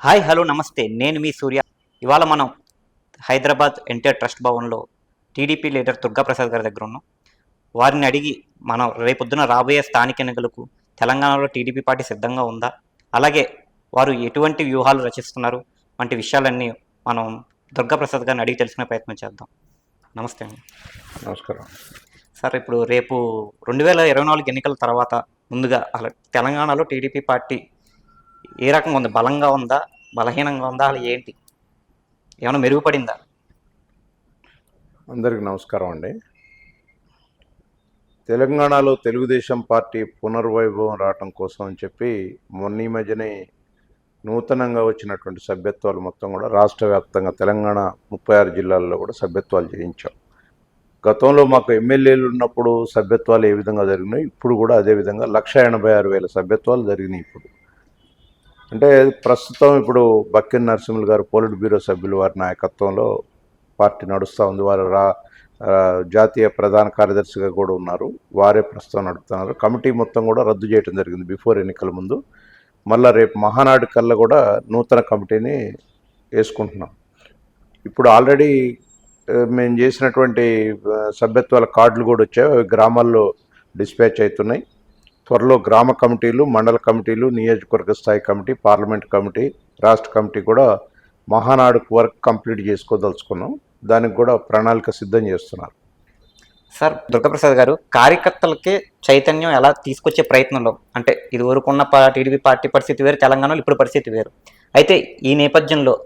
Hi hello నమస్తే నేను మీ సూర్య. ఇవాళ మనం హైదరాబాద్ ఎన్టీఆర్ ట్రస్ట్ భవన్లో టీడీపీ లీడర్ దుర్గాప్రసాద్ గారి దగ్గర ఉన్నాం. వారిని అడిగి మనం రేపొద్దున రాబోయే స్థానిక ఎన్నికలకు తెలంగాణలో టీడీపీ పార్టీ సిద్ధంగా ఉందా, అలాగే వారు ఎటువంటి వ్యూహాలు రచిస్తున్నారు వంటి విషయాలన్నీ మనం దుర్గాప్రసాద్ గారిని అడిగి తెలుసుకునే ప్రయత్నం చేద్దాం. నమస్తే అండి. నమస్కారం సార్, ఇప్పుడు రేపు 2024 ఎన్నికల తర్వాత ముందుగా అలా తెలంగాణలో టీడీపీ పార్టీ ఏ రకంగా ఉంది? బలంగా ఉందా, బలహీనంగా ఉందా, అలా ఏంటి? ఏమైనా మెరుగుపడిందా? అందరికీ నమస్కారం అండి. తెలంగాణలో తెలుగుదేశం పార్టీ పునర్వైభవం రావటం కోసం అని చెప్పి మొన్న ఈ మధ్యనే నూతనంగా వచ్చినటువంటి సభ్యత్వాలు మొత్తం కూడా రాష్ట్ర వ్యాప్తంగా తెలంగాణ 36 జిల్లాల్లో కూడా సభ్యత్వాలు చేయించాం. గతంలో మాకు ఎమ్మెల్యేలు ఉన్నప్పుడు సభ్యత్వాలు ఏ విధంగా జరిగినాయి, ఇప్పుడు కూడా అదేవిధంగా 186,000 సభ్యత్వాలు జరిగినాయి. అంటే ప్రస్తుతం ఇప్పుడు బక్కిన నరసింహులు గారు పోలిట్ బ్యూరో సభ్యులు వారి నాయకత్వంలో పార్టీ నడుస్తూ ఉంది. వారు జాతీయ ప్రధాన కార్యదర్శిగా కూడా ఉన్నారు. వారే ప్రస్తుతం నడుపుతున్నారు. కమిటీ మొత్తం కూడా రద్దు చేయడం జరిగింది బిఫోర్ ఎన్నికల ముందు. మళ్ళీ రేపు మహానాడు కల్లా కూడా నూతన కమిటీని వేసుకుంటున్నాం. ఇప్పుడు ఆల్రెడీ మేము చేసినటువంటి సభ్యత్వాల కార్డులు కూడా వచ్చాయి. అవి గ్రామాల్లో డిస్పాచ్ అవుతున్నాయి. త్వరలో గ్రామ కమిటీలు, మండల కమిటీలు, నియోజకవర్గ స్థాయి కమిటీ, పార్లమెంట్ కమిటీ, రాష్ట్ర కమిటీ కూడా మహానాడు వర్క్ కంప్లీట్ చేసుకోదలుచుకున్నాం. దానికి కూడా ప్రణాళిక సిద్ధం చేస్తున్నారు. సార్, దుర్గాప్రసాద్ గారు, కార్యకర్తలకి చైతన్యం ఎలా తీసుకొచ్చే ప్రయత్నంలో, అంటే ఇది వరకున్న టీడీపీ పార్టీ పరిస్థితి వేరు, తెలంగాణలో ఇప్పుడు పరిస్థితి వేరు. అయితే ఈ నేపథ్యంలో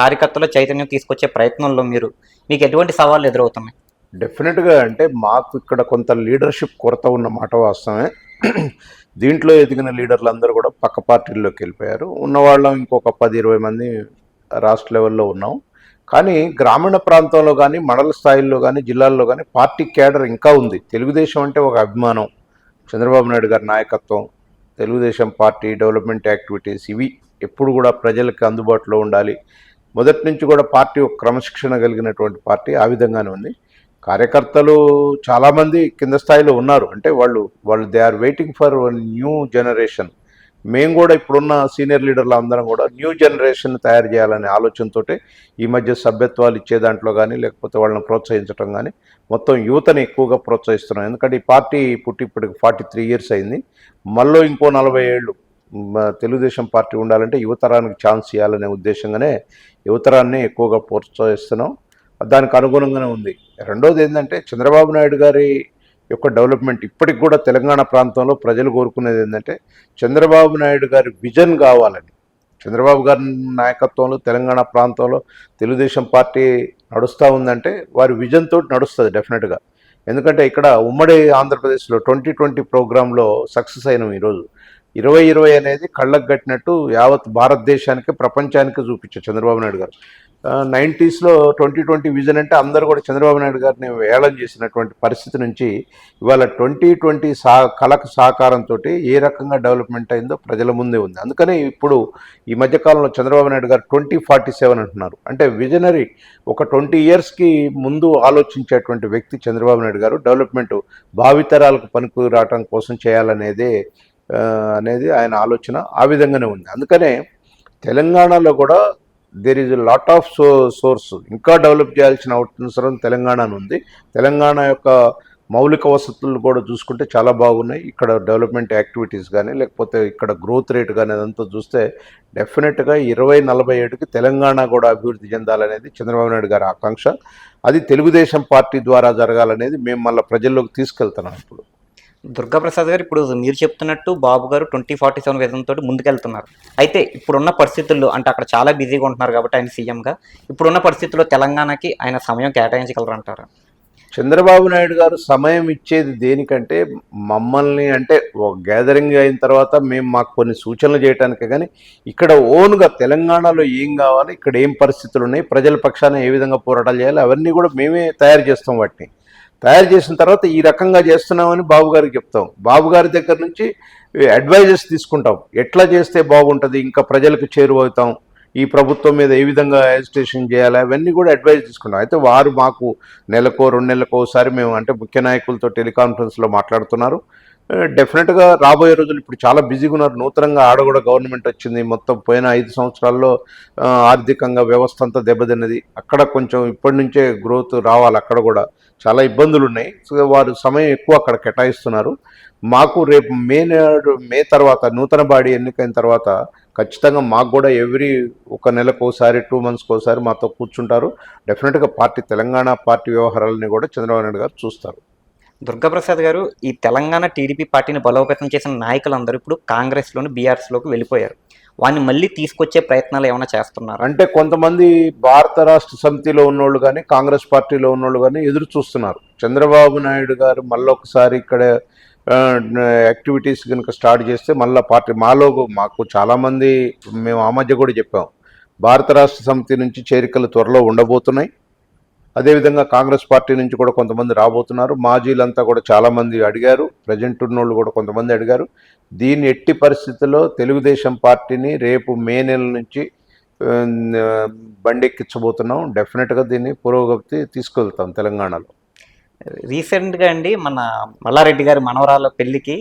కార్యకర్తల చైతన్యం తీసుకొచ్చే ప్రయత్నంలో మీకు ఎటువంటి సవాళ్ళు ఎదురవుతున్నాయి? డెఫినెట్గా అంటే మాకు ఇక్కడ కొంత లీడర్షిప్ కొరత ఉన్న మాట వాస్తవమే. దీంట్లో ఎదిగిన లీడర్లు అందరూ కూడా పక్క పార్టీల్లోకి వెళ్ళిపోయారు. ఉన్నవాళ్ళం ఇంకొక 10-20 మంది రాష్ట్ర లెవెల్లో ఉన్నాం. కానీ గ్రామీణ ప్రాంతంలో కానీ, మండల స్థాయిల్లో కానీ, జిల్లాల్లో కానీ పార్టీ క్యాడర్ ఇంకా ఉంది. తెలుగుదేశం అంటే ఒక అభిమానం, చంద్రబాబు నాయుడు గారి నాయకత్వం, తెలుగుదేశం పార్టీ డెవలప్మెంట్ యాక్టివిటీస్ ఇవి ఎప్పుడు కూడా ప్రజలకు అందుబాటులో ఉండాలి. మొదటి నుంచి కూడా పార్టీ ఒక క్రమశిక్షణ కలిగినటువంటి పార్టీ ఆ విధంగానే ఉంది. కార్యకర్తలు చాలామంది కింద స్థాయిలో ఉన్నారు. అంటే వాళ్ళు they are waiting for new generation. మేము కూడా ఇప్పుడున్న సీనియర్ లీడర్లు అందరం కూడా న్యూ జనరేషన్ తయారు చేయాలనే ఆలోచనతో ఈ మధ్య సభ్యత్వాలు ఇచ్చే దాంట్లో కానీ, లేకపోతే వాళ్ళని ప్రోత్సహించడం కానీ మొత్తం యువతని ఎక్కువగా ప్రోత్సహిస్తున్నాం. ఎందుకంటే ఈ పార్టీ పుట్టి ఇప్పటికి 43 ఇయర్స్ అయింది. మళ్ళీ ఇంకో 40 ఏళ్ళు తెలుగుదేశం పార్టీ ఉండాలంటే యువతరానికి ఛాన్స్ ఇవ్వాలనే ఉద్దేశంగానే యువతరాన్ని ఎక్కువగా ప్రోత్సహిస్తున్నాం. దానికి అనుగుణంగానే ఉంది. రెండోది ఏంటంటే చంద్రబాబు నాయుడు గారి యొక్క డెవలప్మెంట్ ఇప్పటికి కూడా తెలంగాణ ప్రాంతంలో ప్రజలు కోరుకునేది ఏంటంటే చంద్రబాబు నాయుడు గారి విజన్ కావాలని. చంద్రబాబు గారి నాయకత్వంలో తెలంగాణ ప్రాంతంలో తెలుగుదేశం పార్టీ నడుస్తూ ఉందంటే వారి విజన్ తోటి నడుస్తుంది డెఫినెట్గా. ఎందుకంటే ఇక్కడ ఉమ్మడి ఆంధ్రప్రదేశ్లో 2020 ప్రోగ్రాంలో సక్సెస్ అయినాం. ఈరోజు 2020 అనేది కళ్ళకు కట్టినట్టు యావత్ భారతదేశానికి, ప్రపంచానికి చూపించారు చంద్రబాబు నాయుడు గారు. 90స్లో 2020 విజన్ అంటే అందరూ కూడా చంద్రబాబు నాయుడు గారిని ఏళం చేసినటువంటి పరిస్థితి నుంచి ఇవాళ 2020 కళకు సహకారంతో ఏ రకంగా డెవలప్మెంట్ అయిందో ప్రజల ముందే ఉంది. అందుకని ఇప్పుడు ఈ మధ్యకాలంలో చంద్రబాబు నాయుడు గారు 2047 అంటున్నారు. అంటే విజనరీ, ఒక 20 ఇయర్స్కి ముందు ఆలోచించేటువంటి వ్యక్తి చంద్రబాబు నాయుడు గారు. డెవలప్మెంట్ భావితరాలకు పనికి రావడం కోసం చేయాలనేది ఆయన ఆలోచన ఆ విధంగానే ఉంది. అందుకనే తెలంగాణలో కూడా there is lot of source ఇంకా డెవలప్ చేయాల్సిన అవసరం తెలంగాణ ఉంది. తెలంగాణ యొక్క మౌలిక వసతులు కూడా చూసుకుంటే చాలా బాగున్నాయి. ఇక్కడ డెవలప్మెంట్ యాక్టివిటీస్ కానీ, లేకపోతే ఇక్కడ గ్రోత్ రేట్ కానీ అదంతా చూస్తే డెఫినెట్గా 2047కి తెలంగాణ కూడా అభివృద్ధి చెందాలనేది చంద్రబాబు నాయుడు గారి ఆకాంక్ష. అది తెలుగుదేశం పార్టీ ద్వారా జరగాలనేది మేము మళ్ళీ ప్రజల్లోకి తీసుకెళ్తున్నాం. ఇప్పుడు దుర్గాప్రసాద్ గారు, ఇప్పుడు మీరు చెప్తున్నట్టు బాబు గారు 2047 విజన్తో ముందుకెళ్తున్నారు. అయితే ఇప్పుడున్న పరిస్థితుల్లో, అంటే అక్కడ చాలా బిజీగా ఉంటున్నారు కాబట్టి ఆయన సీఎంగా, ఇప్పుడున్న పరిస్థితుల్లో తెలంగాణకి ఆయన సమయం కేటాయించగలరంటారా? చంద్రబాబు నాయుడు గారు సమయం ఇచ్చేది దేనికంటే మమ్మల్ని, అంటే గ్యాదరింగ్ అయిన తర్వాత మాకు కొన్ని సూచనలు చేయడానికే. కానీ ఇక్కడ ఓన్గా తెలంగాణలో ఏం కావాలి, ఇక్కడ ఏం పరిస్థితులు ఉన్నాయి, ప్రజల పక్షాన ఏ విధంగా పోరాటాలు చేయాలి, అవన్నీ కూడా మేమే తయారు చేస్తాం. వాటిని తయారు చేసిన తర్వాత ఈ రకంగా చేస్తున్నామని బాబు గారికి చెప్తాం. బాబు గారి దగ్గర నుంచి అడ్వైజెస్ తీసుకుంటాం. ఎట్లా చేస్తే బాగుంటుంది, ఇంకా ప్రజలకు చేరువవుతాం, ఈ ప్రభుత్వం మీద ఏ విధంగా ఎజిటేషన్ చేయాలి, అవన్నీ కూడా అడ్వైజ్ తీసుకుంటాం. అయితే వారు మాకు నెలకో 2 నెలలకో ఒకసారి మేము, అంటే ముఖ్య నాయకులతో టెలికాన్ఫరెన్స్లో మాట్లాడుతున్నారు. డెఫినెట్గా రాబోయే రోజులు ఇప్పుడు చాలా బిజీగా ఉన్నారు. నూతనంగా ఆడ కూడా గవర్నమెంట్ వచ్చింది. మొత్తం పోయిన 5 సంవత్సరాల్లో ఆర్థికంగా వ్యవస్థ అంతా దెబ్బతిన్నది. అక్కడ కొంచెం ఇప్పటి నుంచే గ్రోత్ రావాలి. అక్కడ కూడా చాలా ఇబ్బందులు ఉన్నాయి. సో వారు సమయం ఎక్కువ అక్కడ కేటాయిస్తున్నారు. మాకు రేపు మే తర్వాత నూతన బాడీ ఎన్నికైన తర్వాత ఖచ్చితంగా మాకు కూడా ఎవ్రీ ఒక నెలకు ఒకసారి 2 మంత్స్కి ఒకసారి మాతో కూర్చుంటారు. డెఫినెట్గా తెలంగాణ పార్టీ వ్యవహారాలని కూడా చంద్రబాబు నాయుడు గారు చూస్తారు. దుర్గాప్రసాద్ గారు, ఈ తెలంగాణ టీడీపీ పార్టీని బలోపేతం చేసిన నాయకులందరూ ఇప్పుడు కాంగ్రెస్లోని బీఆర్ఎస్లోకి వెళ్ళిపోయారు. వాడిని మళ్ళీ తీసుకొచ్చే ప్రయత్నాలు ఏమైనా చేస్తున్నారు? అంటే కొంతమంది భారత రాష్ట్ర సమితిలో ఉన్నోళ్ళు కానీ కాంగ్రెస్ పార్టీలో ఉన్నోళ్ళు కానీ ఎదురు చూస్తున్నారు. చంద్రబాబు నాయుడు గారు మళ్ళీ ఒకసారి ఇక్కడ యాక్టివిటీస్ కనుక స్టార్ట్ చేస్తే మళ్ళీ పార్టీ మాకు చాలామంది మేము ఆ మధ్య కూడా చెప్పాం, భారత రాష్ట్ర సమితి నుంచి చేరికలు త్వరలో ఉండబోతున్నాయి. అదేవిధంగా కాంగ్రెస్ పార్టీ నుంచి కూడా కొంతమంది రాబోతున్నారు. మాజీలంతా కూడా చాలామంది అడిగారు, ప్రజెంట్ ఉన్నోళ్ళు కూడా కొంతమంది అడిగారు. దీన్ని ఎట్టి పరిస్థితుల్లో తెలుగుదేశం పార్టీని రేపు మే నెల నుంచి బండెక్కించబోతున్నాం. డెఫినెట్గా దీన్ని పురోగతి తీసుకెళ్తాం తెలంగాణలో. రీసెంట్గా అండి మన మల్లారెడ్డి గారి మనవరాల పెళ్లికి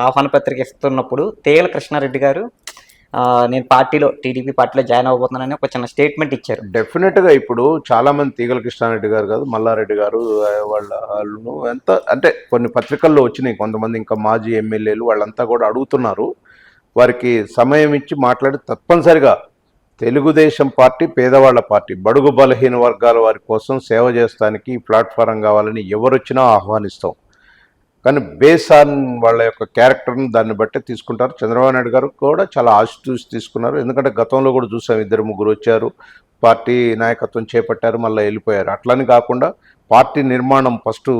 ఆహ్వాన పత్రిక ఇస్తున్నప్పుడు తేగల కృష్ణారెడ్డి గారు నేను టీడీపీ పార్టీలో జాయిన్ అవ్వబోతున్నానని ఒక చిన్న స్టేట్మెంట్ ఇచ్చారు. డెఫినెట్గా ఇప్పుడు చాలామంది తీగల కృష్ణారెడ్డి గారు కాదు, మల్లారెడ్డి గారు వాళ్ళు ఎంత అంటే కొన్ని పత్రికల్లో వచ్చినాయి. కొంతమంది ఇంకా మాజీ ఎమ్మెల్యేలు వాళ్ళంతా కూడా అడుగుతున్నారు. వారికి సమయం ఇచ్చి మాట్లాడి తప్పనిసరిగా తెలుగుదేశం పార్టీ పేదవాళ్ల పార్టీ, బడుగు బలహీన వర్గాల వారి కోసం సేవ చేస్తానికి ప్లాట్ఫారం కావాలని ఎవరొచ్చినా ఆహ్వానిస్తాం. కానీ బేస్ ఆన్ వాళ్ళ యొక్క క్యారెక్టర్ని దాన్ని బట్టి తీసుకుంటారు. చంద్రబాబు నాయుడు గారు కూడా చాలా ఆశిస్తూసి తీసుకున్నారు. ఎందుకంటే గతంలో కూడా చూసాం, 2-3 వచ్చారు, పార్టీ నాయకత్వం చేపట్టారు, మళ్ళీ వెళ్ళిపోయారు. అట్లని కాకుండా పార్టీ నిర్మాణం ఫస్ట్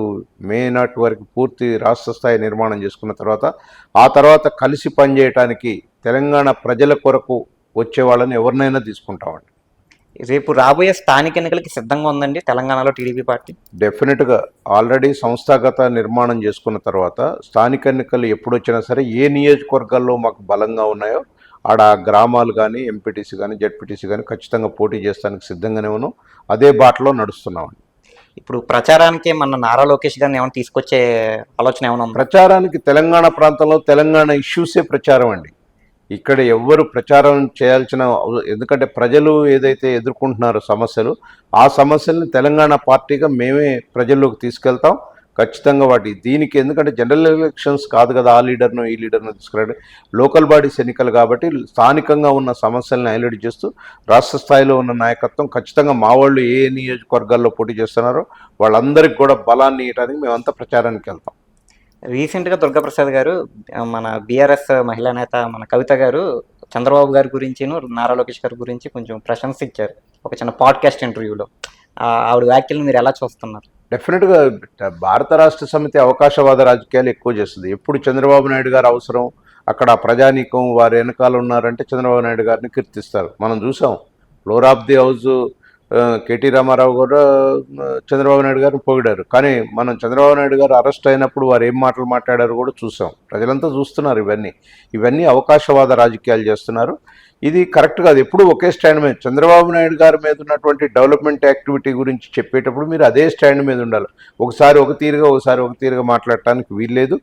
మే నాటి వరకు పూర్తి రాష్ట్ర స్థాయి నిర్మాణం చేసుకున్న తర్వాత ఆ తర్వాత కలిసి పనిచేయటానికి తెలంగాణ ప్రజల కొరకు వచ్చే వాళ్ళని ఎవరినైనా తీసుకుంటామండి. రేపు రాబోయే స్థానిక ఎన్నికలకి సిద్ధంగా ఉందండి తెలంగాణలో టీడీపీ పార్టీ? డెఫినెట్గా ఆల్రెడీ సంస్థాగత నిర్మాణం చేసుకున్న తర్వాత స్థానిక ఎన్నికలు ఎప్పుడు వచ్చినా సరే ఏ నియోజకవర్గాల్లో మాకు బలంగా ఉన్నాయో ఆడ గ్రామాలు కానీ ఎంపీటీసీ కానీ జెడ్పీటీసీ కానీ ఖచ్చితంగా పోటీ చేస్తానికి సిద్ధంగానే ఉన్నాం. అదే బాటలో నడుస్తున్నామండి. ఇప్పుడు ప్రచారానికి మన నారా లోకేష్ గారిని ఏమైనా తీసుకొచ్చే ఆలోచన ఏమైనా ఉందా? ప్రచారానికి తెలంగాణ ప్రాంతంలో తెలంగాణ ఇష్యూసే ప్రచారం అండి. ఇక్కడ ఎవ్వరు ప్రచారం చేయాల్సిన ఎందుకంటే ప్రజలు ఏదైతే ఎదుర్కొంటున్నారో సమస్యలు, ఆ సమస్యల్ని తెలంగాణ పార్టీగా మేమే ప్రజల్లోకి తీసుకెళ్తాం ఖచ్చితంగా. దీనికి ఎందుకంటే జనరల్ ఎలక్షన్స్ కాదు కదా, ఆ లీడర్ను ఈ లీడర్ను తీసుకురండి, లోకల్ బాడీస్ ఎన్నికలు కాబట్టి స్థానికంగా ఉన్న సమస్యలను హైలైట్ చేస్తూ రాష్ట్ర స్థాయిలో ఉన్న నాయకత్వం ఖచ్చితంగా మా వాళ్ళు ఏ నియోజకవర్గాల్లో పోటీ చేస్తున్నారో వాళ్ళందరికీ కూడా బలాన్ని ఇవ్వడానికి మేమంతా ప్రచారానికి వెళ్తాం. రీసెంట్గా దుర్గాప్రసాద్ గారు మన బీఆర్ఎస్ మహిళా నేత మన కవిత గారు చంద్రబాబు గారి గురించి నారా లోకేష్ గారి గురించి కొంచెం ప్రశంస ఇచ్చారు ఒక చిన్న పాడ్కాస్ట్ ఇంటర్వ్యూలో. ఆవిడ వ్యాఖ్యలను మీరు ఎలా చూస్తున్నారు? డెఫినెట్గా భారత రాష్ట్ర సమితి అవకాశవాద రాజకీయాలు ఎక్కువ చేస్తుంది. ఎప్పుడు చంద్రబాబు నాయుడు గారు అవసరం అక్కడ ప్రజానీకం వారి వెనకాల ఉన్నారంటే చంద్రబాబు నాయుడు గారిని కీర్తిస్తారు. మనం చూసాం floor of the house KT Rama Rao కూడా చంద్రబాబు నాయుడు గారిని పొగిడారు. కానీ మనం చంద్రబాబు నాయుడు గారు అరెస్ట్ అయినప్పుడు వారు ఏం మాటలు మాట్లాడారు కూడా చూసాం. ప్రజలంతా చూస్తున్నారు. ఇవన్నీ అవకాశవాద రాజకీయాలు చేస్తున్నారు. ఇది కరెక్ట్ కాదు. ఎప్పుడు ఒకే స్టాండ్ మీద చంద్రబాబు నాయుడు గారి మీద ఉన్నటువంటి డెవలప్మెంట్ యాక్టివిటీ గురించి చెప్పేటప్పుడు మీరు అదే స్టాండ్ మీద ఉండాలి. ఒకసారి ఒక తీరుగా మాట్లాడటానికి వీల్లేదు.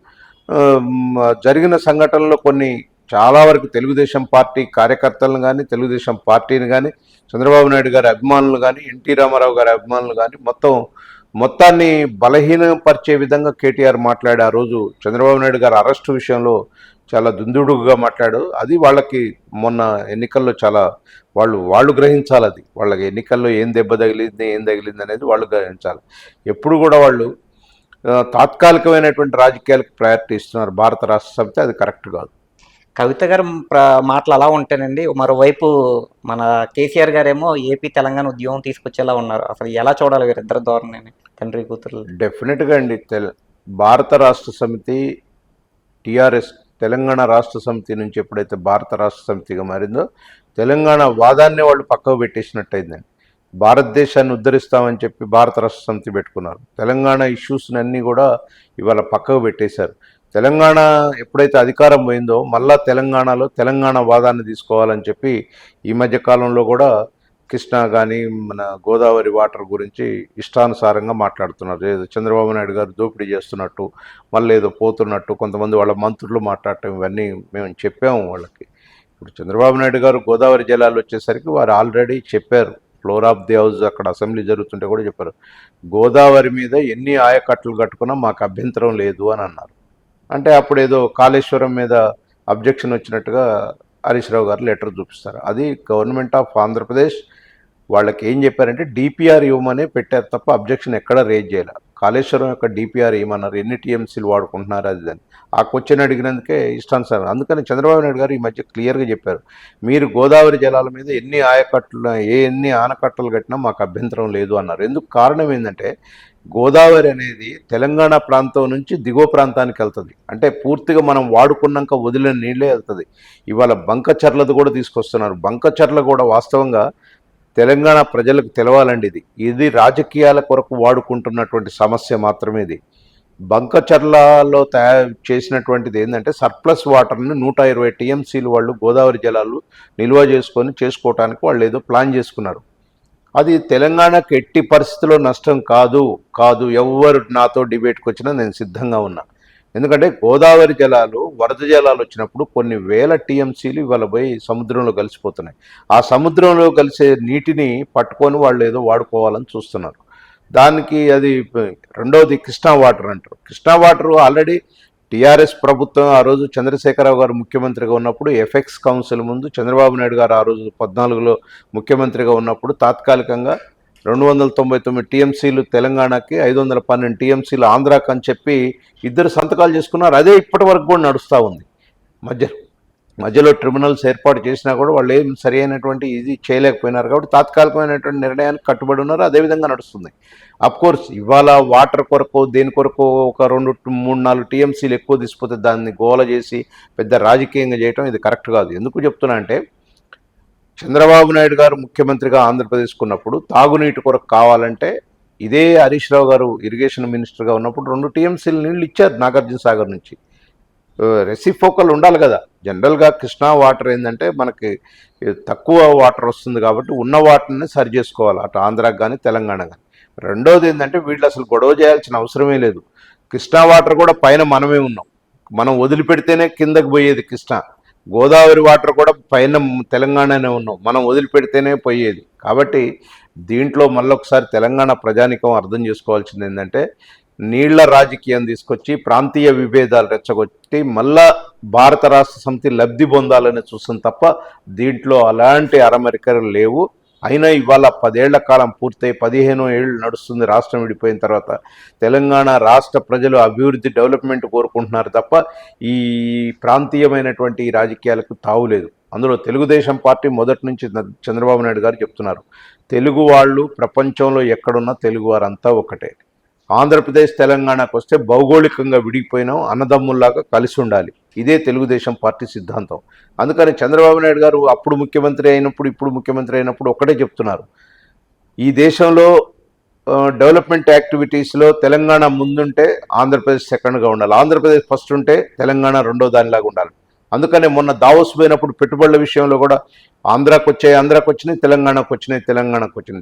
జరిగిన సంఘటనలో చాలా వరకు తెలుగుదేశం పార్టీ కార్యకర్తలను కానీ తెలుగుదేశం పార్టీని కానీ చంద్రబాబు నాయుడు గారి అభిమానులు కానీ ఎన్టీ రామారావు గారి అభిమానులు కానీ మొత్తాన్ని బలహీనపరిచే విధంగా కేటీఆర్ మాట్లాడి ఆ రోజు చంద్రబాబు నాయుడు గారి అరెస్టు విషయంలో చాలా దుందుడుగా మాట్లాడు. అది వాళ్ళకి మొన్న ఎన్నికల్లో చాలా వాళ్ళు గ్రహించాలి. అది వాళ్ళకి ఎన్నికల్లో ఏం దెబ్బ తగిలింది అనేది వాళ్ళు గ్రహించాలి. ఎప్పుడు కూడా వాళ్ళు తాత్కాలికమైనటువంటి రాజకీయాలకు ప్రయారిటీ ఇస్తున్నారు భారత రాష్ట్ర సమితి. అది కరెక్ట్ కాదు. కవిత గారు మాటలు అలా ఉంటానండి. మరోవైపు మన కేసీఆర్ గారేమో ఏపీ తెలంగాణ ఉద్యమం తీసుకొచ్చేలా ఉన్నారు. అసలు ఎలా చూడాలి వీరిద్దరు ధోరణిని, తండ్రి కూతురు? డెఫినెట్గా అండి, భారత రాష్ట్ర సమితి టీఆర్ఎస్ తెలంగాణ రాష్ట్ర సమితి నుంచి ఎప్పుడైతే భారత రాష్ట్ర సమితిగా మారిందో తెలంగాణ వాదాన్ని వాళ్ళు పక్కకు పెట్టేసినట్టయిందండి. భారతదేశాన్ని ఉద్ధరిస్తామని చెప్పి భారత రాష్ట్ర సమితి పెట్టుకున్నారు. తెలంగాణ ఇష్యూస్ని అన్నీ కూడా ఇవాళ పక్కకు పెట్టేశారు. తెలంగాణ ఎప్పుడైతే అధికారం పోయిందో మళ్ళా తెలంగాణలో తెలంగాణ వాదాన్ని తీసుకోవాలని చెప్పి ఈ మధ్య కాలంలో కూడా కృష్ణా కానీ మన గోదావరి వాటర్ గురించి ఇష్టానుసారంగా మాట్లాడుతున్నారు. ఏదో చంద్రబాబు నాయుడు గారు దోపిడీ చేస్తున్నట్టు, మళ్ళీ ఏదో పోతున్నట్టు కొంతమంది వాళ్ళ మంత్రులు మాట్లాడటం, ఇవన్నీ మేము చెప్పాము వాళ్ళకి. ఇప్పుడు చంద్రబాబు నాయుడు గారు గోదావరి జలాలు వచ్చేసరికి వారు ఆల్రెడీ చెప్పారు. ఫ్లోర్ ఆఫ్ ది హౌస్ అక్కడ అసెంబ్లీ జరుగుతుంటే కూడా చెప్పారు, గోదావరి మీద ఎన్ని ఆయకట్టలు కట్టుకున్నా మాకు అభ్యంతరం లేదు అని అన్నారు. అంటే అప్పుడు ఏదో కాళేశ్వరం మీద అబ్జెక్షన్ వచ్చినట్టుగా హరీష్ రావు గారు లెటర్ చూపిస్తారు. అది గవర్నమెంట్ ఆఫ్ ఆంధ్రప్రదేశ్ వాళ్ళకి ఏం చెప్పారంటే డిపిఆర్ ఇవ్వమని పెట్టారు తప్ప అబ్జెక్షన్ ఎక్కడ రేజ్ చేయాలి. కాళేశ్వరం యొక్క డిపిఆర్ ఇవ్వమన్నారు, ఎన్ని టీఎంసీలు వాడుకుంటున్నారు అది అని. ఆ క్వశ్చన్ అడిగినందుకే ఇష్టానుసారం. అందుకని చంద్రబాబు నాయుడు గారు ఈ మధ్య క్లియర్గా చెప్పారు, మీరు గోదావరి జలాల మీద ఎన్ని ఆనకట్టలు కట్టినా మాకు అభ్యంతరం లేదు అన్నారు. ఎందుకు కారణం ఏంటంటే గోదావరి అనేది తెలంగాణ ప్రాంతం నుంచి దిగువ ప్రాంతానికి వెళ్తుంది. అంటే పూర్తిగా మనం వాడుకున్నాక వదిలిన నీళ్ళే వెళ్తుంది. ఇవాళ బంకచర్లది కూడా తీసుకొస్తున్నారు. బంకచర్ల కూడా వాస్తవంగా తెలంగాణ ప్రజలకు తెలవాలండి. ఇది రాజకీయాల కొరకు వాడుకుంటున్నటువంటి సమస్య మాత్రమే. ఇది బంకచర్లలో తయారు చేసినటువంటిది ఏంటంటే సర్ప్లస్ వాటర్ని 120 టీఎంసీలు వాళ్ళు గోదావరి జలాలు నిల్వ చేసుకోవటానికి వాళ్ళు ఏదో ప్లాన్ చేసుకున్నారు. అది తెలంగాణకు ఎట్టి పరిస్థితుల్లో నష్టం కాదు. ఎవరు నాతో డిబేట్కి వచ్చినా నేను సిద్ధంగా ఉన్నా. ఎందుకంటే గోదావరి జలాలు వరద జలాలు వచ్చినప్పుడు కొన్ని వేల టీఎంసీలు ఇవాళ పోయి సముద్రంలో కలిసిపోతున్నాయి. ఆ సముద్రంలో కలిసే నీటిని పట్టుకొని వాళ్ళు ఏదో వాడుకోవాలని చూస్తున్నారు. దానికి అది రెండవది కృష్ణా వాటర్ అంటారు. కృష్ణా వాటర్ ఆల్రెడీ టీఆర్ఎస్ ప్రభుత్వం ఆ రోజు చంద్రశేఖరరావు గారు ముఖ్యమంత్రిగా ఉన్నప్పుడు ఎఫెక్స్ కౌన్సిల్ ముందు చంద్రబాబు నాయుడు గారు ఆ రోజు 14లో ముఖ్యమంత్రిగా ఉన్నప్పుడు తాత్కాలికంగా 299 టీఎంసీలు తెలంగాణకి, 512 టీఎంసీలు ఆంధ్రాకి అని చెప్పి ఇద్దరు సంతకాలు చేసుకున్నారు. అదే ఇప్పటి వరకు కూడా నడుస్తూ ఉంది. మధ్యలో ట్రిబ్యునల్స్ ఏర్పాటు చేసినా కూడా వాళ్ళు ఏం సరి అయినటువంటి ఇది చేయలేకపోయినారు. కాబట్టి తాత్కాలికమైనటువంటి నిర్ణయానికి కట్టుబడి ఉన్నారు. అదేవిధంగా నడుస్తుంది. కోర్స్ ఇవాళ వాటర్ కొరకు దేని కొరకు ఒక 2, 3, 4 టీఎంసీలు ఎక్కువ తీసిపోతే దాన్ని గోల చేసి పెద్ద రాజకీయంగా చేయటం ఇది కరెక్ట్ కాదు. ఎందుకు చెప్తున్నా అంటే చంద్రబాబు నాయుడు గారు ముఖ్యమంత్రిగా ఆంధ్రప్రదేశ్కు ఉన్నప్పుడు తాగునీటి కొరకు కావాలంటే ఇదే హరీష్ రావు గారు ఇరిగేషన్ మినిస్టర్గా ఉన్నప్పుడు 2 టీఎంసీలు నీళ్ళు ఇచ్చారు నాగార్జున సాగర్ నుంచి. రెసిఫోకల్ ఉండాలి కదా. జనరల్గా కృష్ణా వాటర్ ఏంటంటే మనకి తక్కువ వాటర్ వస్తుంది కాబట్టి ఉన్న వాటర్ని సరి చేసుకోవాలి, అటు ఆంధ్రాకి కానీ తెలంగాణ కానీ. రెండోది ఏంటంటే వీళ్ళు అసలు గొడవ చేయాల్సిన అవసరమే లేదు. కృష్ణా వాటర్ కూడా పైన మనమే ఉన్నాం. మనం వదిలిపెడితేనే కిందకి పోయేది కృష్ణా. గోదావరి వాటర్ కూడా పైన తెలంగాణనే ఉన్నాం, మనం వదిలిపెడితేనే పోయేది. కాబట్టి దీంట్లో మళ్ళొకసారి తెలంగాణ ప్రజానికం అర్థం చేసుకోవాల్సింది ఏంటంటే నీళ్ల రాజకీయం తీసుకొచ్చి ప్రాంతీయ విభేదాలు రెచ్చగొట్టి మళ్ళా భారత రాష్ట్ర సమితి లబ్ధి పొందాలని చూస్తుంది తప్ప దీంట్లో అలాంటి అరమరికలు లేవు. అయినా ఇవాళ 10 ఏళ్ల కాలం పూర్తయి 15 ఏళ్ళు నడుస్తుంది రాష్ట్రం విడిపోయిన తర్వాత. తెలంగాణ రాష్ట్ర ప్రజలు అభివృద్ధి డెవలప్మెంట్ కోరుకుంటున్నారు తప్ప ఈ ప్రాంతీయమైనటువంటి రాజకీయాలకు తావులేదు. అందులో తెలుగుదేశం పార్టీ మొదటి నుంచి చంద్రబాబు నాయుడు గారు చెప్తున్నారు, తెలుగు వాళ్ళు ప్రపంచంలో ఎక్కడున్నా తెలుగు వారంతా ఒకటే. ఆంధ్రప్రదేశ్ తెలంగాణకు వస్తే భౌగోళికంగా విడిపోయినాం, అన్నదమ్ముల్లాగా కలిసి ఉండాలి. ఇదే తెలుగుదేశం పార్టీ సిద్ధాంతం. అందుకని చంద్రబాబు నాయుడు గారు అప్పుడు ముఖ్యమంత్రి అయినప్పుడు ఇప్పుడు ముఖ్యమంత్రి అయినప్పుడు ఒకటే చెప్తున్నారు, ఈ దేశంలో డెవలప్మెంట్ యాక్టివిటీస్లో తెలంగాణ ముందుంటే ఆంధ్రప్రదేశ్ సెకండ్గా ఉండాలి, ఆంధ్రప్రదేశ్ ఫస్ట్ ఉంటే తెలంగాణ రెండో దానిలాగా ఉండాలి. అందుకనే మొన్న దావోస్ పోయినప్పుడు పెట్టుబడుల విషయంలో కూడా ఆంధ్రాకు వచ్చినాయి, తెలంగాణకు వచ్చినాయి,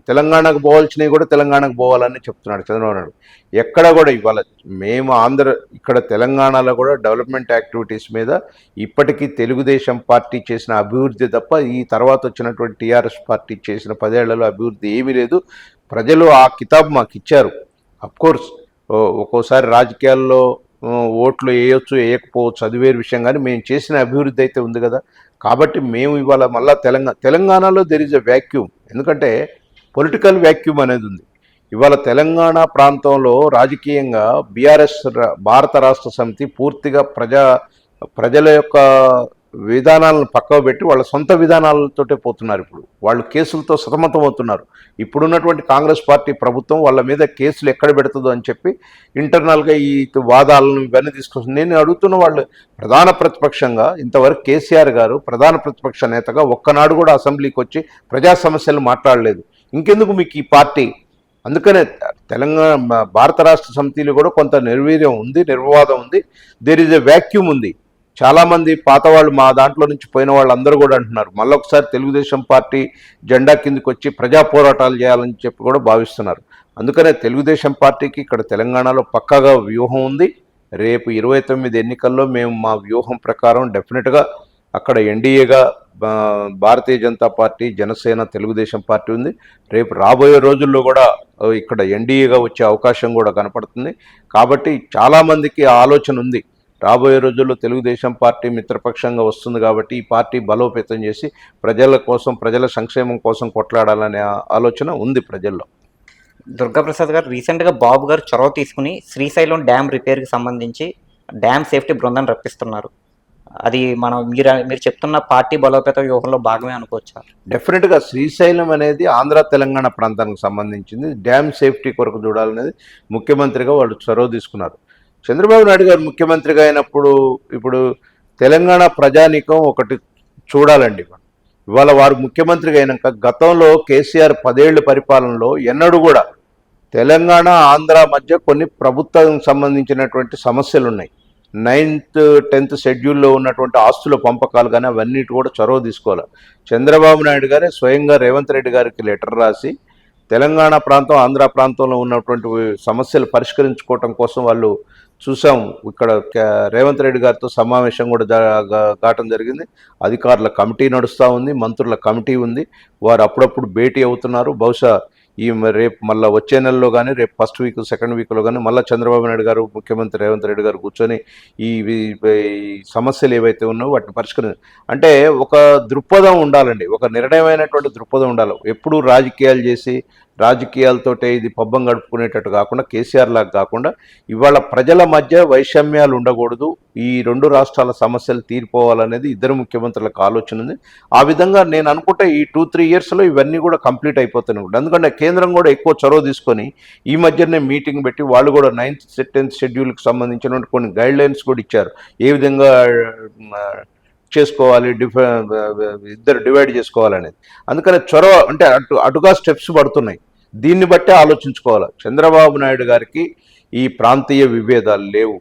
తెలంగాణకు పోవాల్సినవి కూడా తెలంగాణకు పోవాలని చెప్తున్నాడు చంద్రబాబు నాయుడు. ఎక్కడ కూడా ఇవాళ మేము ఇక్కడ తెలంగాణలో కూడా డెవలప్మెంట్ యాక్టివిటీస్ మీద ఇప్పటికీ తెలుగుదేశం పార్టీ చేసిన అభివృద్ధి తప్ప ఈ తర్వాత వచ్చినటువంటి టీఆర్ఎస్ పార్టీ చేసిన 10 ఏళ్లలో అభివృద్ధి ఏమీ లేదు. ప్రజలు ఆ కితాబ్ మాకు ఇచ్చారు. అఫ్కోర్స్ ఒక్కోసారి రాజకీయాల్లో ఓట్లు వేయొచ్చు వేయకపోవచ్చు, అది వేరు విషయం. కానీ మేము చేసిన అభివృద్ధి అయితే ఉంది కదా. కాబట్టి మేము ఇవాళ మళ్ళా తెలంగాణలో దెర్ ఈజ్ ఎ వ్యాక్యూమ్. ఎందుకంటే పొలిటికల్ వ్యాక్యూమ్ అనేది ఉంది. ఇవాళ తెలంగాణ ప్రాంతంలో రాజకీయంగా బీఆర్ఎస్ భారత రాష్ట్ర సమితి పూర్తిగా ప్రజల యొక్క విధానాలను పక్కకు పెట్టి వాళ్ళ సొంత విధానాలతోటే పోతున్నారు. ఇప్పుడు వాళ్ళు కేసులతో సతమతం అవుతున్నారు. ఇప్పుడున్నటువంటి కాంగ్రెస్ పార్టీ ప్రభుత్వం వాళ్ళ మీద కేసులు ఎక్కడ పెడుతుందో అని చెప్పి ఇంటర్నల్గా ఈ వాదాలను ఇవన్నీ తీసుకొస్తుంది. నేను అడుగుతున్న వాళ్ళు ప్రధాన ప్రతిపక్షంగా ఇంతవరకు కేసీఆర్ గారు ప్రధాన ప్రతిపక్ష నేతగా ఒక్కనాడు కూడా అసెంబ్లీకి వచ్చి ప్రజా సమస్యలు మాట్లాడలేదు. ఇంకెందుకు మీకు ఈ పార్టీ? అందుకనే భారత రాష్ట్ర సమితిలో కూడా కొంత నిర్వీర్యం ఉంది, నిర్వివాదం ఉంది, దేర్ ఈజ్ ఎ వ్యాక్యూమ్ ఉంది. చాలామంది పాత వాళ్ళు మా దాంట్లో నుంచి పోయిన వాళ్ళందరూ కూడా అంటున్నారు మళ్ళొకసారి తెలుగుదేశం పార్టీ జెండా కిందకి వచ్చి ప్రజా పోరాటాలు చేయాలని చెప్పి కూడా భావిస్తున్నారు. అందుకనే తెలుగుదేశం పార్టీకి ఇక్కడ తెలంగాణలో పక్కాగా వ్యూహం ఉంది. రేపు 29 ఎన్నికల్లో మేము మా వ్యూహం ప్రకారం డెఫినెట్గా అక్కడ ఎన్డీఏగా భారతీయ జనతా పార్టీ, జనసేన, తెలుగుదేశం పార్టీ ఉంది. రేపు రాబోయే రోజుల్లో కూడా ఇక్కడ ఎన్డీఏగా వచ్చే అవకాశం కూడా కనపడుతుంది. కాబట్టి చాలామందికి ఆ ఆలోచన ఉంది, రాబోయే రోజుల్లో తెలుగుదేశం పార్టీ మిత్రపక్షంగా వస్తుంది కాబట్టి ఈ పార్టీ బలోపేతం చేసి ప్రజల కోసం, ప్రజల సంక్షేమం కోసం కొట్లాడాలనే ఆలోచన ఉంది ప్రజల్లో. దుర్గాప్రసాద్ గారు రీసెంట్గా బాబు గారు చొరవ తీసుకుని శ్రీశైలం డ్యామ్ రిపేర్కి సంబంధించి డ్యామ్ సేఫ్టీ బృందాన్ని రప్పిస్తున్నారు. అది మీరు చెప్తున్న పార్టీ బలోపేత వ్యూహంలో భాగమే అనుకోవచ్చా? డెఫినెట్గా శ్రీశైలం అనేది ఆంధ్ర తెలంగాణ ప్రాంతానికి సంబంధించింది. డ్యామ్ సేఫ్టీ కొరకు చూడాలనేది ముఖ్యమంత్రిగా వాళ్ళు చొరవ తీసుకున్నారు. చంద్రబాబు నాయుడు గారు ముఖ్యమంత్రిగా అయినప్పుడు ఇప్పుడు తెలంగాణ ప్రజానీకం ఒకటి చూడాలండి. ఇవాళ వారు ముఖ్యమంత్రిగా అయినాక గతంలో కేసీఆర్ 10 ఏళ్ల పరిపాలనలో ఎన్నడూ కూడా తెలంగాణ ఆంధ్ర మధ్య కొన్ని ప్రభుత్వం సంబంధించినటువంటి సమస్యలు ఉన్నాయి. 9th 10th షెడ్యూల్లో ఉన్నటువంటి ఆస్తుల పంపకాలు కానీ అవన్నిటి కూడా చొరవ తీసుకోవాలి. చంద్రబాబు నాయుడు గారే స్వయంగా రేవంత్ రెడ్డి గారికి లెటర్ రాసి తెలంగాణ ప్రాంతం, ఆంధ్ర ప్రాంతంలో ఉన్నటువంటి సమస్యలు పరిష్కరించుకోవటం కోసం వాళ్ళు చూసాం. ఇక్కడ రేవంత్ రెడ్డి గారితో సమావేశం కూడా కావటం జరిగింది. అధికారుల కమిటీ నడుస్తూ ఉంది, మంత్రుల కమిటీ ఉంది. వారు అప్పుడప్పుడు భేటీ అవుతున్నారు. బహుశా రేపు మళ్ళీ వచ్చే నెలలో కానీ రేపు ఫస్ట్ వీక్, సెకండ్ వీక్లో కానీ మళ్ళీ చంద్రబాబు నాయుడు గారు, ముఖ్యమంత్రి రేవంత్ రెడ్డి గారు కూర్చొని ఈ సమస్యలు ఏవైతే ఉన్నాయో వాటిని అంటే ఒక దృక్పథం ఉండాలండి, ఒక నిర్ణయమైనటువంటి దృక్పథం ఉండాలి. ఎప్పుడూ రాజకీయాలు చేసి రాజకీయాలతోటే ఇది పబ్బం గడుపుకునేటట్టు కాకుండా, కేసీఆర్ లాగా కాకుండా ఇవాళ ప్రజల మధ్య వైషమ్యాలు ఉండకూడదు, ఈ 2 రాష్ట్రాల సమస్యలు తీరిపోవాలనేది ఇద్దరు ముఖ్యమంత్రులకు ఆలోచన ఉంది. ఆ విధంగా నేను అనుకుంటే ఈ 2-3 ఇయర్స్లో ఇవన్నీ కూడా కంప్లీట్ అయిపోతున్నాయి. ఎందుకంటే కేంద్రం కూడా ఎక్కువ చొరవ తీసుకొని ఈ మధ్యనే మీటింగ్ పెట్టి వాళ్ళు కూడా 9th 10th షెడ్యూల్కి సంబంధించినటువంటి కొన్ని గైడ్లైన్స్ కూడా ఇచ్చారు. ఏ విధంగా చేసుకోవాలి, ఇద్దరు డివైడ్ చేసుకోవాలనేది. అందుకని చొరవ అంటే అటుగా స్టెప్స్ పడుతున్నాయి. దీన్ని బట్టే ఆలోచించుకోవాలి. చంద్రబాబు నాయుడు గారికి ఈ ప్రాంతీయ విభేదాలు లేవు.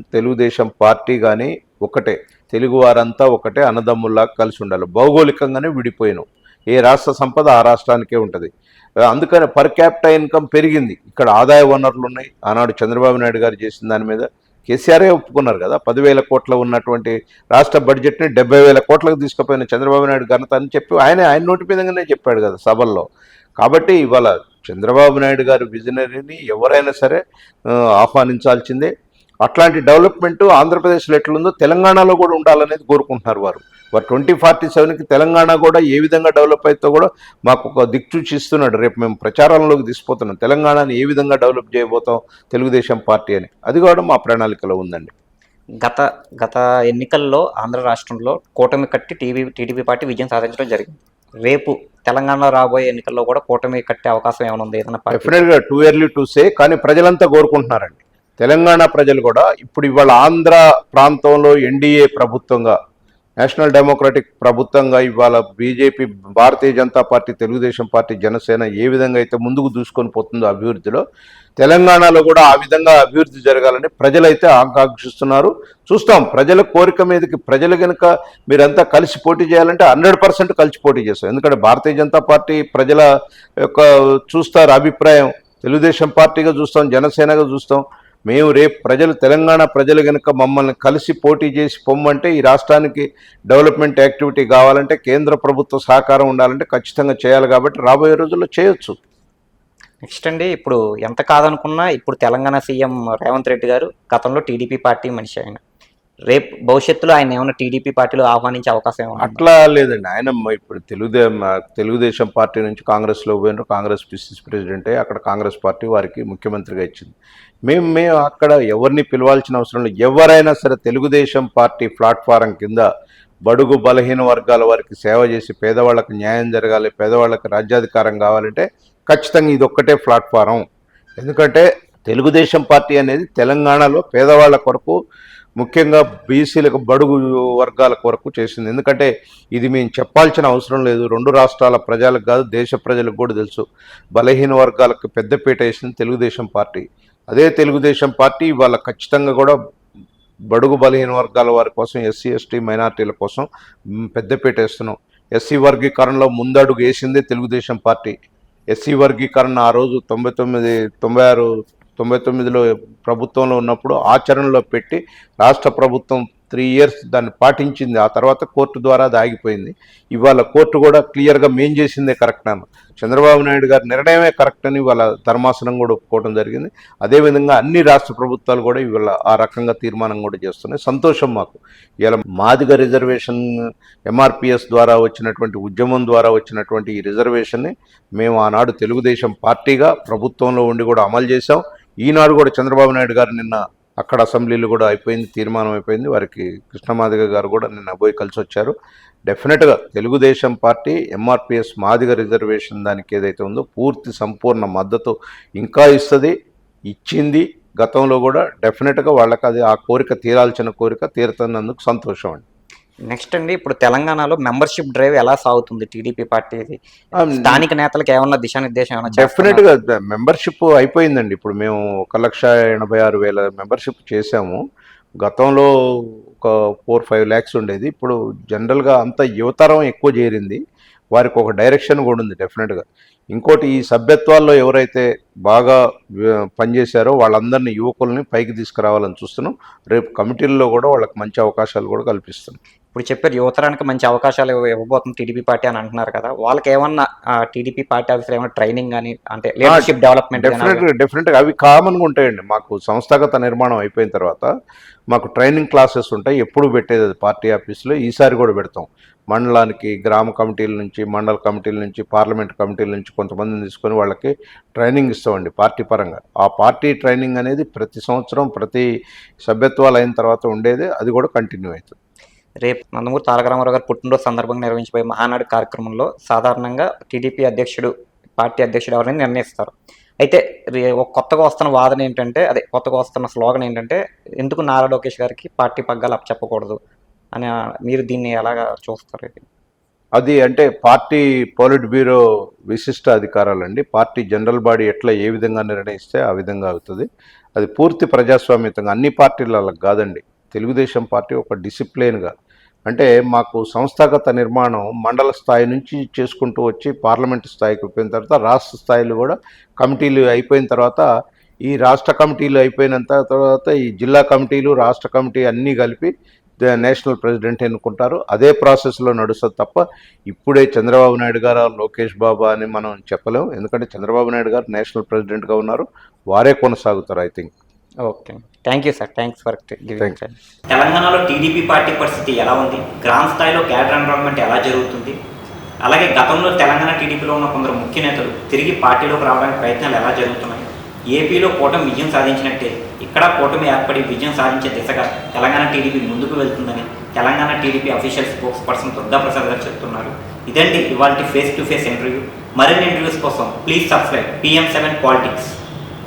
తెలుగుదేశం పార్టీ కానీ ఒకటే, తెలుగు వారంతా ఒకటే, అన్నదమ్ముల్లా కలిసి ఉండాలి. భౌగోళికంగానే విడిపోయినాం. ఏ రాష్ట్ర సంపద ఆ రాష్ట్రానికే ఉంటుంది. అందుకని పర్ క్యాపిటల్ ఇన్కమ్ పెరిగింది. ఇక్కడ ఆదాయ వనరులు ఉన్నాయి. ఆనాడు చంద్రబాబు నాయుడు గారు చేసిన దాని మీద కేసీఆరే ఒప్పుకున్నారు కదా. 10,000 కోట్ల ఉన్నటువంటి రాష్ట్ర బడ్జెట్ని 70,000 కోట్లకు తీసుకుపోయిన చంద్రబాబు నాయుడు ఘనత అని చెప్పి ఆయన నోటి మీదగానే చెప్పాడు కదా సభల్లో. కాబట్టి ఇవాళ చంద్రబాబు నాయుడు గారు విజనరీని ఎవరైనా సరే ఆహ్వానించాల్సిందే. అట్లాంటి డెవలప్మెంట్ ఆంధ్రప్రదేశ్లో ఎట్లుందో తెలంగాణలో కూడా ఉండాలనేది కోరుకుంటున్నారు వారు. 2047కి తెలంగాణ కూడా ఏ విధంగా డెవలప్ అవుతుందో కూడా మాకు ఒక దిక్సూచి ఇస్తున్నాడు. రేపు మేము ప్రచారంలోకి తీసుకుపోతున్నాం, తెలంగాణని ఏ విధంగా డెవలప్ చేయబోతాం తెలుగుదేశం పార్టీ అని. అది కూడా మా ప్రణాళికలో ఉందండి. గత ఎన్నికల్లో ఆంధ్ర రాష్ట్రంలో కూటమి కట్టి టీడీపీ పార్టీ విజయం సాధించడం జరిగింది. రేపు తెలంగాణలో రాబోయే ఎన్నికల్లో కూడా కూటమి కట్టే అవకాశం ఏమైనా ఉంది? ఏదైనా డెఫినెట్గా టూ ఎర్లీ టు సే, కానీ ప్రజలంతా కోరుకుంటున్నారండి. తెలంగాణ ప్రజలు కూడా ఇప్పుడు ఇవాళ ఆంధ్ర ప్రాంతంలో ఎన్డీఏ ప్రభుత్వంగా, నేషనల్ డెమోక్రటిక్ ప్రభుత్వంగా ఇవాళ BJP, Bharatiya Janata party, Telugu Desam party, Janasena ఏ విధంగా అయితే ముందుకు దూసుకొని పోతుందో అభివృద్ధిలో, తెలంగాణలో కూడా ఆ విధంగా అభివృద్ధి జరగాలని ప్రజలైతే ఆకాంక్షిస్తున్నారు. చూస్తాం ప్రజల కోరిక మీదకి. ప్రజలు కనుక మీరంతా కలిసి పోటీ చేయాలంటే 100% కలిసి పోటీ చేస్తాం. ఎందుకంటే భారతీయ జనతా పార్టీ ప్రజల యొక్క చూస్తారు అభిప్రాయం, తెలుగుదేశం పార్టీగా చూస్తాం, జనసేనగా చూస్తాం. మేము రేపు తెలంగాణ ప్రజలు కనుక మమ్మల్ని కలిసి పోటీ చేసి పొమ్మంటే, ఈ రాష్ట్రానికి డెవలప్మెంట్ యాక్టివిటీ కావాలంటే, కేంద్ర ప్రభుత్వ సహకారం ఉండాలంటే ఖచ్చితంగా చేయాలి. కాబట్టి రాబోయే రోజుల్లో చేయొచ్చు. నెక్స్ట్ అండి, ఇప్పుడు ఎంత కాదనుకున్నా ఇప్పుడు తెలంగాణ సీఎం రేవంత్ రెడ్డి గారు గతంలో టీడీపీ పార్టీ మనిషి. ఆయన రేపు భవిష్యత్తులో ఆయన ఏమైనా టీడీపీ పార్టీలో ఆహ్వానించే అవకాశం ఏమన్నా? అట్లా లేదండి. ఆయన ఇప్పుడు తెలుగుదేశం పార్టీ నుంచి కాంగ్రెస్లో పోయినారు. కాంగ్రెస్ పిసిసి ప్రెసిడెంట్ అయ్యి అక్కడ కాంగ్రెస్ పార్టీ వారికి ముఖ్యమంత్రిగా ఇచ్చింది. మేము అక్కడ ఎవరిని పిలవాల్సిన అవసరం లేదు. ఎవరైనా సరే తెలుగుదేశం పార్టీ ప్లాట్ఫారం కింద బడుగు బలహీన వర్గాల వారికి సేవ చేసి పేదవాళ్ళకి న్యాయం జరగాలి, పేదవాళ్ళకి రాజ్యాధికారం కావాలంటే ఖచ్చితంగా ఇది ఒక్కటే ప్లాట్ఫారం. ఎందుకంటే తెలుగుదేశం పార్టీ అనేది తెలంగాణలో పేదవాళ్ళ కొరకు, ముఖ్యంగా బీసీలకు, బడుగు వర్గాల కొరకు చేసింది. ఎందుకంటే ఇది మేము చెప్పాల్సిన అవసరం లేదు. 2 రాష్ట్రాల ప్రజలకు కాదు, దేశ ప్రజలకు కూడా తెలుసు. బలహీన వర్గాలకు పెద్దపీట వేసింది తెలుగుదేశం పార్టీ. అదే తెలుగుదేశం పార్టీ ఇవాళ ఖచ్చితంగా కూడా బడుగు బలహీన వర్గాల వారి కోసం, ఎస్సీ ఎస్టీ మైనార్టీల కోసం పెద్దపీట వేస్తున్నాం. ఎస్సీ వర్గీకరణలో ముందడుగు వేసిందే తెలుగుదేశం పార్టీ. ఎస్సీ వర్గీకరణ ఆ రోజు 99, 96, 99లో ప్రభుత్వంలో ఉన్నప్పుడు ఆచరణలో పెట్టి రాష్ట్ర ప్రభుత్వం 3 years దాన్ని పాటించింది. ఆ తర్వాత కోర్టు ద్వారా అది ఆగిపోయింది. ఇవాళ కోర్టు కూడా క్లియర్గా మేం చేసిందే కరెక్ట్ అన్న, చంద్రబాబు నాయుడు గారి నిర్ణయమే కరెక్ట్ అని ఇవాళ ధర్మాసనం కూడా ఒప్పుకోవడం జరిగింది. అదేవిధంగా అన్ని రాష్ట్ర ప్రభుత్వాలు కూడా ఇవాళ ఆ రకంగా తీర్మానం కూడా చేస్తున్నాయి. సంతోషం మాకు. ఇలా మాదిగ రిజర్వేషన్ ఎంఆర్పిఎస్ ద్వారా వచ్చినటువంటి ఉద్యమం ద్వారా వచ్చినటువంటి ఈ రిజర్వేషన్ని మేము ఆనాడు తెలుగుదేశం పార్టీగా ప్రభుత్వంలో ఉండి కూడా అమలు చేశాం. ఈనాడు కూడా చంద్రబాబు నాయుడు గారు నిన్న అక్కడ అసెంబ్లీలో కూడా అయిపోయింది, తీర్మానం అయిపోయింది. వారికి కృష్ణమాదిగ గారు కూడా నిన్న పోయి కలిసి వచ్చారు. డెఫినెట్గా తెలుగుదేశం పార్టీ ఎంఆర్పిఎస్ మాదిగ రిజర్వేషన్ దానికి ఏదైతే ఉందో పూర్తి సంపూర్ణ మద్దతు ఇంకా ఇచ్చింది. గతంలో కూడా డెఫినెట్గా వాళ్ళకి అది ఆ కోరిక తీరాల్సిన కోరిక తీరుతున్నందుకు సంతోషం అండి. నెక్స్ట్ అండి, ఇప్పుడు తెలంగాణలో మెంబర్షిప్ డ్రైవ్ ఎలా సాగుతుంది టీడీపీ పార్టీది? స్థానిక నేతలకు ఏమన్నా దిశానిర్దేశం ఏమన్నా డెఫినెట్గా మెంబర్షిప్ అయిపోయిందండి. ఇప్పుడు మేము 1,86,000 మెంబర్షిప్ చేశాము. గతంలో ఒక 4-5 lakhs ఉండేది. ఇప్పుడు జనరల్గా అంత యువతరం ఎక్కువ చేరింది. వారికి ఒక డైరెక్షన్ కూడా ఉంది డెఫినెట్గా. ఇంకోటి, ఈ సభ్యత్వాల్లో ఎవరైతే బాగా పనిచేశారో వాళ్ళందరినీ యువకుల్ని పైకి తీసుకురావాలని చూస్తున్నాం. రేపు కమిటీల్లో కూడా వాళ్ళకి మంచి అవకాశాలు కూడా కల్పిస్తున్నాం. ఇప్పుడు చెప్పారు యువతరానికి మంచి అవకాశాలు ఇవ్వబోతుంది టీడీపీ పార్టీ అని అంటున్నారు కదా, వాళ్ళకి ఏమన్నా టీడీపీ పార్టీ ఆఫీసర్ ఏమైనా ట్రైనింగ్ కానీ అంటే లీడర్షిప్ డెవలప్మెంట్? డెఫినెట్గా అవి కామన్గా ఉంటాయండి. మాకు సంస్థాగత నిర్మాణం అయిపోయిన తర్వాత మాకు ట్రైనింగ్ క్లాసెస్ ఉంటాయి. ఎప్పుడు పెట్టేది అది పార్టీ ఆఫీసులో. ఈసారి కూడా పెడతాం. మండలానికి గ్రామ కమిటీల నుంచి, మండల కమిటీల నుంచి, పార్లమెంట్ కమిటీల నుంచి కొంతమందిని తీసుకొని వాళ్ళకి ట్రైనింగ్ ఇస్తామండి పార్టీ పరంగా. ఆ పార్టీ ట్రైనింగ్ అనేది ప్రతి సంవత్సరం ప్రతి సభ్యత్వాలు అయిన తర్వాత ఉండేది. అది కూడా కంటిన్యూ అవుతుంది. రేపు నందమూరి తారక రామారావు గారు పుట్టినరోజు సందర్భంగా నిర్వహించబోయే మహానాడు కార్యక్రమంలో సాధారణంగా టీడీపీ అధ్యక్షుడు, పార్టీ అధ్యక్షుడు ఎవరైనా నిర్ణయిస్తారు. అయితే ఒక కొత్తగా వస్తున్న వాదన ఏంటంటే, కొత్తగా వస్తున్న స్లోగన్ ఏంటంటే, ఎందుకు నారా లోకేష్ గారికి పార్టీ పగ్గాలు అప్పచెప్పకూడదు అని. మీరు దీన్ని ఎలాగా చూస్తారు? అది అంటే పార్టీ పోలిట్ బ్యూరో విశిష్ట అధికారాలండి. పార్టీ జనరల్ బాడీ ఏ విధంగా నిర్ణయిస్తే ఆ విధంగా అవుతుంది. అది పూర్తి ప్రజాస్వామ్యతంగా, అన్ని పార్టీలకు కాదండి. తెలుగుదేశం పార్టీ ఒక డిసిప్లిన్గా, అంటే మాకు సంస్థాగత నిర్మాణం మండల స్థాయి నుంచి చేసుకుంటూ వచ్చి పార్లమెంటు స్థాయికి అయిపోయిన తర్వాత రాష్ట్ర స్థాయిలో కూడా కమిటీలు అయిపోయిన తర్వాత, ఈ రాష్ట్ర కమిటీలు అయిపోయిన తర్వాత ఈ జిల్లా కమిటీలు, రాష్ట్ర కమిటీ అన్నీ కలిపి నేషనల్ ప్రెసిడెంట్ ఎన్నుకుంటారు. అదే ప్రాసెస్లో నడుస్తుంది తప్ప ఇప్పుడే చంద్రబాబు నాయుడు గారు, లోకేష్ బాబు అని మనం చెప్పలేము. ఎందుకంటే చంద్రబాబు నాయుడు గారు నేషనల్ ప్రెసిడెంట్గా ఉన్నారు, వారే కొనసాగుతారు. I think. Okay, thank you sir. Thanks for giving. తెలంగాణలో టీడీపీ పార్టీ పరిస్థితి ఎలా ఉంది? గ్రామ స్థాయిలో క్యాడర్ ఎన్రోల్మెంట్ ఎలా జరుగుతుంది? అలాగే గతంలో తెలంగాణ టీడీపీలో ఉన్న కొందరు ముఖ్య నేతలు తిరిగి పార్టీలోకి రావడానికి ప్రయత్నాలు ఎలా జరుగుతున్నాయి? ఏపీలో కూటమి విజయం సాధించినట్టే ఇక్కడ కూటమి ఏర్పడి విజయం సాధించే దిశగా తెలంగాణ టీడీపీ ముందుకు వెళ్తుందని Telangana TDP official spokes person Durga Prasad గారు చెప్తున్నారు. ఇదండి ఇవాళ ఫేస్ టు ఫేస్ ఇంటర్వ్యూ. మరిన్ని ఇంటర్వ్యూస్ కోసం ప్లీజ్ సబ్స్క్రైబ్ PM7 Politics.